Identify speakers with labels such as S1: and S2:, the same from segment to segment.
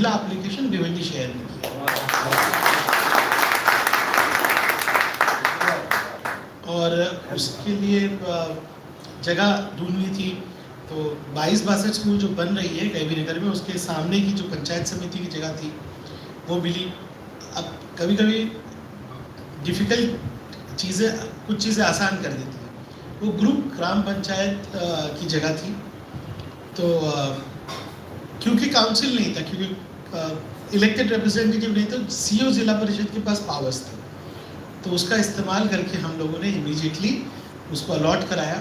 S1: پہلا اپلیکیشن بھیونڈی شہر میں کیا اور اس کے لیے جگہ ڈھونڈنی تھی. تو 22-62 اسکول جو بن رہی ہے کے وی نگر میں, اس کے سامنے کی جو پنچایت سمیتی کی جگہ تھی وہ ملی. اب کبھی کبھی ڈیفیکلٹ چیزیں کچھ چیزیں آسان کر دیتی ہیں. وہ گروپ گرام پنچایت کی جگہ تھی, تو کیونکہ کاؤنسل نہیں تھا, کیونکہ الیکٹڈ ریپرزینٹیٹیو نہیں تھا, سی او ضلع پریشد کے پاس پاورز تھے, تو اس کا استعمال کر کے ہم لوگوں نے امیجیٹلی اس کو الاٹ کرایا.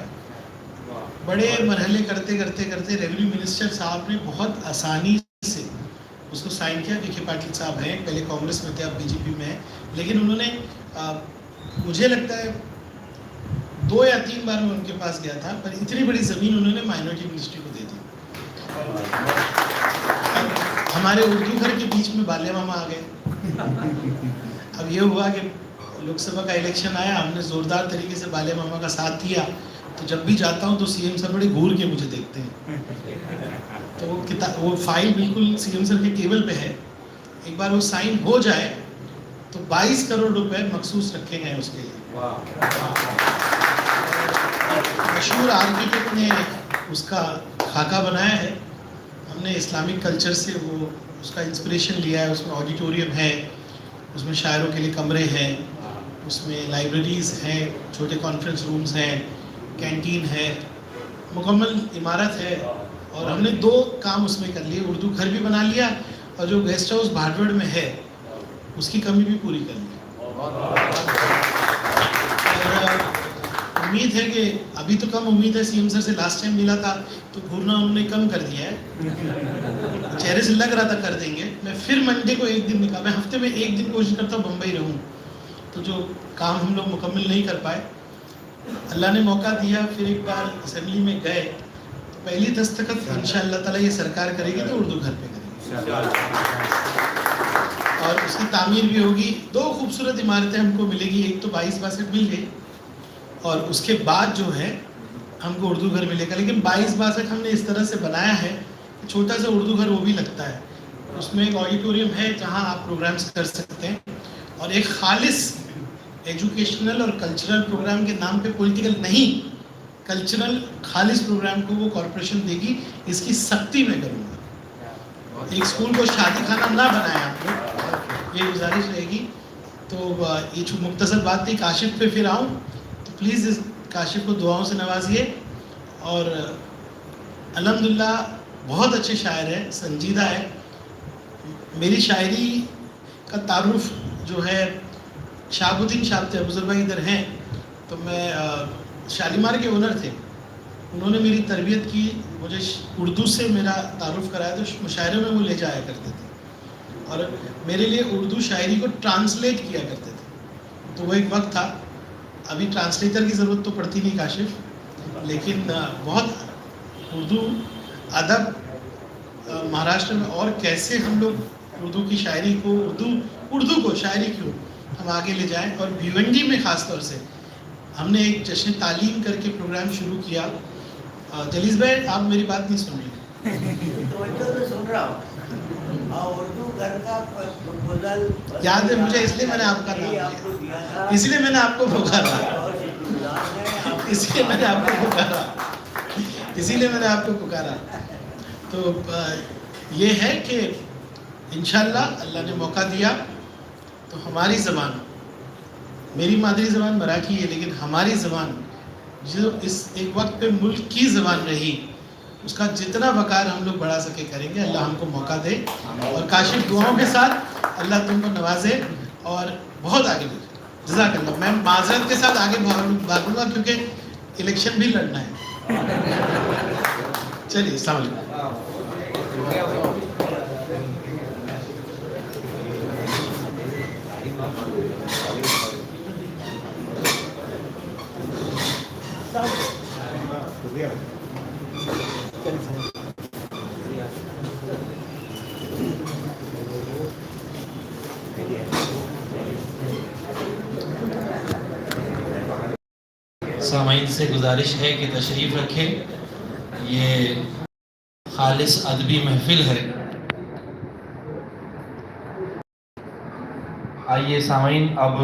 S1: بڑے مرحلے کرتے کرتے کرتے ریونیو منسٹر صاحب نے بہت آسانی سے اس کو سائن کیا. وکھے پاٹل صاحب ہیں, پہلے کانگریس میں تھے, اب بی جے پی میں ہیں, لیکن انہوں نے مجھے لگتا ہے 2 یا 3 بار میں ان کے پاس گیا تھا, پر اتنی بڑی زمین انہوں نے مائنورٹی منسٹری کو دے دی. ہمارے اردو گھر کے بیچ میں بالے ماما آ گئے. اب یہ ہوا کہ لوک سبھا کا الیکشن آیا, ہم نے زوردار طریقے سے بالے ماما کا ساتھ دیا, تو جب بھی جاتا ہوں تو سی ایم سر بڑے گھور کے مجھے دیکھتے ہیں. تو وہ فائل بالکل سی ایم سر کے ٹیبل پہ ہے, ایک بار وہ سائن ہو جائے تو 22 کروڑ روپے مخصوص رکھے گئے اس کے لیے. مشہور آرکیٹیکٹ نے اس کا خاکہ بنایا ہے. ہم نے اسلامک کلچر سے وہ اس کا انسپریشن لیا ہے. اس میں آڈیٹوریم ہے, اس میں شاعروں کے لیے کمرے ہیں, اس میں لائبریریز ہیں, چھوٹے کانفرنس رومز ہیں, کینٹین ہے, مکمل عمارت ہے. اور ہم نے 2 کام اس میں کر لیے, اردو گھر بھی بنا لیا, اور جو گیسٹ ہاؤس بھاٹوڑ میں ہے اس کی کمی بھی پوری کر لی. امید ہے کہ ابھی تو کم امید ہے, سی ایم سر سے لاسٹ ٹائم ملا تھا تو گھورنا انہوں نے کم کر دیا ہے, چہرے سے لگ رہا تھا کر دیں گے. میں پھر منڈے کو 1 دن نکالا, میں ہفتے میں 1 دن کوشش کرتا ہوں بمبئی رہوں, تو جو کام ہم لوگ مکمل نہیں کر پائے, اللہ نے موقع دیا. پھر ایک بار اسمبلی میں گئے, تو پہلی دستخط انشاءاللہ تعالیٰ یہ سرکار کرے گی تو اردو گھر پہ کرے گی, اور اس کی تعمیر بھی ہوگی. 2 خوبصورت عمارتیں ہم کو ملے گی, ایک تو 22-62 مل گئی, اور اس کے بعد جو ہے ہم کو اردو گھر ملے گا. لیکن 22-62 ہم نے اس طرح سے بنایا ہے کہ چھوٹا سا اردو گھر وہ بھی لگتا ہے. اس میں ایک آڈیٹوریم ہے جہاں آپ پروگرامز کر سکتے ہیں, اور ایک خالص ایجوکیشنل اور کلچرل پروگرام کے نام پہ, پولیٹیکل نہیں, کلچرل خالص پروگرام کو وہ کارپوریشن دے گی. اس کی سختی میں کروں گا. ایک اسکول کو شادی خانہ نہ بنائیں آپ لوگ, یہ گزارش رہے گی. تو یہ جو مختصر بات تھی, کاشف پہ پھر آؤں تو پلیز اس کاشف کو دعاؤں سے نوازیے. اور الحمدللہ بہت اچھے شاعر ہیں, سنجیدہ ہے. میری شاعری کا تعارف جو ہے شہاب الدین صاحب تھے, بزرگ بھائی ادھر ہیں, تو میں شالیمار کے اونر تھے, انہوں نے میری تربیت کی, مجھے اردو سے میرا تعارف کرایا, تو مشاعرے میں وہ لے جایا کرتے تھے, اور میرے لیے اردو شاعری کو ٹرانسلیٹ کیا کرتے تھے. تو وہ ایک وقت تھا, ابھی ٹرانسلیٹر کی ضرورت تو پڑتی نہیں کاشف, لیکن بہت اردو ادب مہاراشٹر میں, اور کیسے ہم لوگ اردو کی شاعری کو, اردو کو شاعری کیوں ہم آگے لے جائیں. اور بھیونڈی میں خاص طور سے ہم نے ایک جشن تعلیم کر کے پروگرام شروع کیا. جلیس بھائی آپ میری بات نہیں سن رہے. یاد ہے مجھے, اس لیے میں نے آپ کا نام لیا, اس لیے میں نے آپ کو پکارا, اس لیے میں نے آپ کو پکارا, اسی لیے میں نے آپ کو پکارا. تو یہ ہے کہ انشاءاللہ اللہ نے موقع دیا تو ہماری زبان, میری مادری زبان مراٹھی ہے, لیکن ہماری زبان جو اس ایک وقت پہ ملک کی زبان رہی, اس کا جتنا وقار ہم لوگ بڑھا سکے کریں گے. اللہ ہم کو موقع دے, اور کاشف دعاؤں کے ساتھ اللہ تم کو نوازے اور بہت آگے بڑھے. جزاک اللہ. میں معذرت کے ساتھ آگے بھاگوں گا کیونکہ الیکشن بھی لڑنا ہے. چلیے السلام علیکم.
S2: سامعین سے گزارش ہے کہ تشریف رکھیں, یہ خالص ادبی محفل ہے.
S3: آئیے سامعین اب